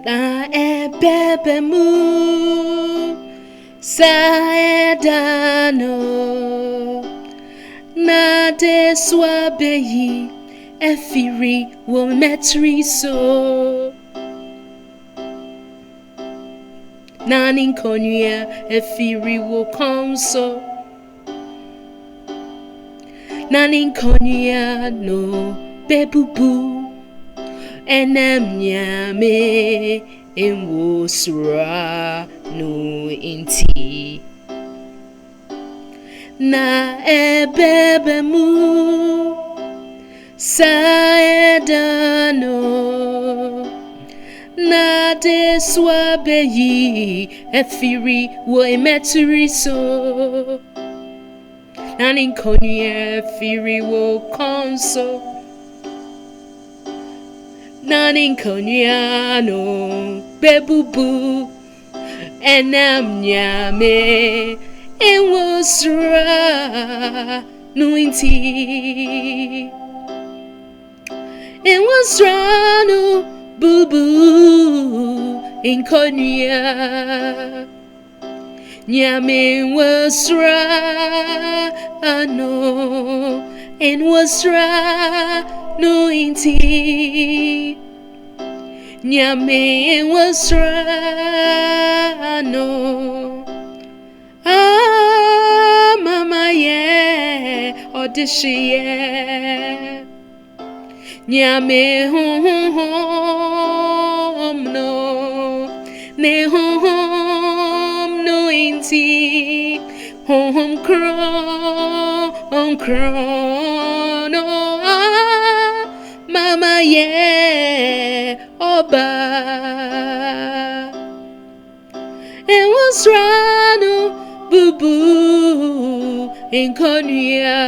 na ebebe mu saedano na de swabeyi efiri wo metri so na Nkonnua efiri wo konso na Nkonnua no bebubu enem nyame Nnwosra no inti na ebebe mu saedano na de swabeyi efiri wo emetri so na Nkonnua efiri wo konso na Nkonnua no bebubu enam nyame Nnwosra no inti Nnwosra no bubu Nkonnua nyame Nnwosra no Nnwosra no inti nyame Nnwosra no mama ye odishiye nyame no ne no inti kron no mama ye oba Nnwosra no bubu Nkonnua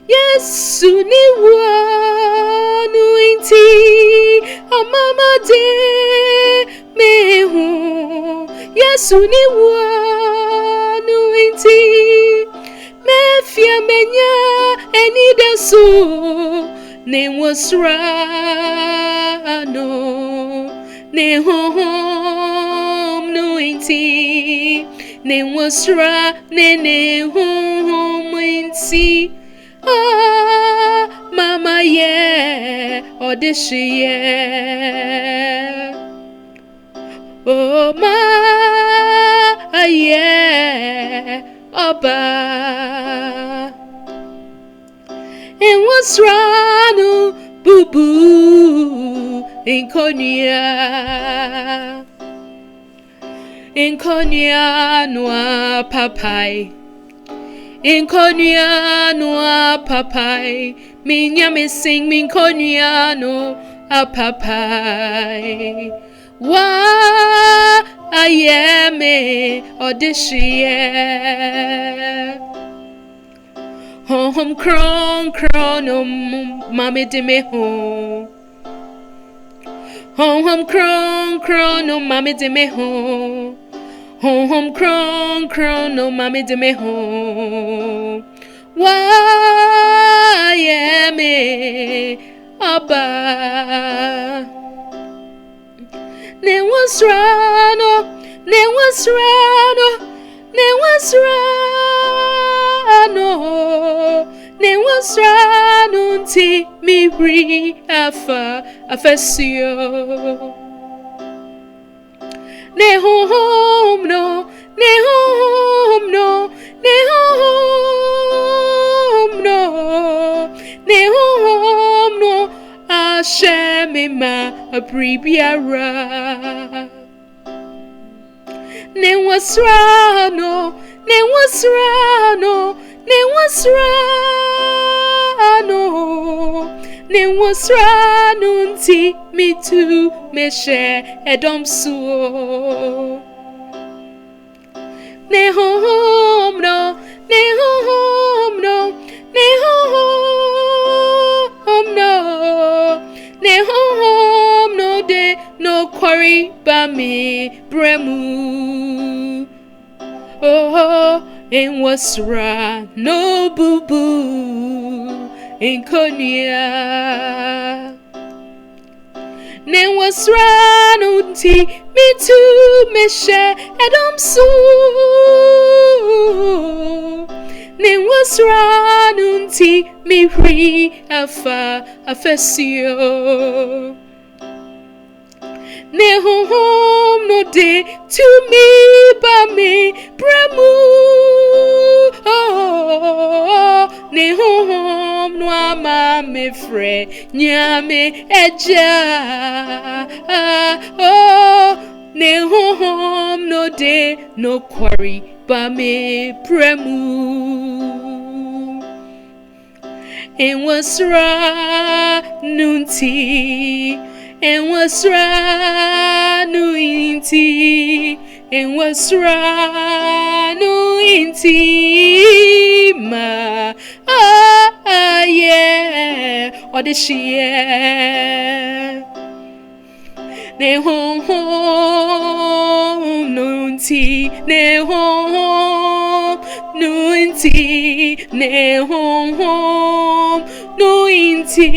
Yesu ni wanu inti amama de mehu Yesu ni wanu inti mefia menya eni desu Nnwosra no ne no inti Nnwosra ne inti mama ye odishiye oh ma ye oba Nnwosra no bubu Nkonnua no papai Nkonnua no papai minya sing Nkonnua no papai wa ayeme odishiye hom kron no mame de me ho hom kron no mame de me ho hom kron no mame de me ho wa yeme oba Nnwosra no Nnwosra no nti miri afasio ne hom no ashemima abribiara Nnwosra no nti mitu meshe edomsuo ne hom no de no quarry ba me bremu oh Nnwosra no bubu Nkonnua Nnwosra nunti me tu me she edom su. Nnwosra nunti me hri afa afesio. Ne home no de to me ba me bremu. Ne home no ama me fre nyame eja. Ne home no de no quarry ba me bremu. Nnwosra nunti. Nnwosra nunti. Nnwosra nunti ma yeah odishie ne hom nunti ne hom nunti ne hom nunti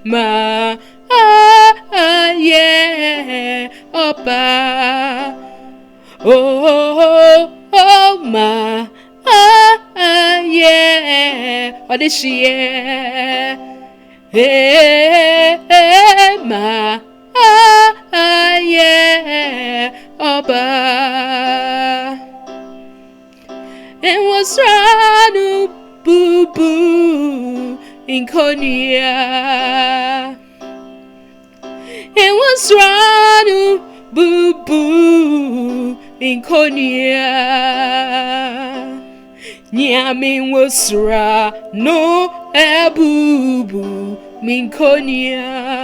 ma yeah opa oh ma yeah odishie ma yeah oba Nnwosra nu Bubu Nkonnua Nnwosra nu Bubu Nkonnua Nyame Nnwosra no ebubu Nkonnua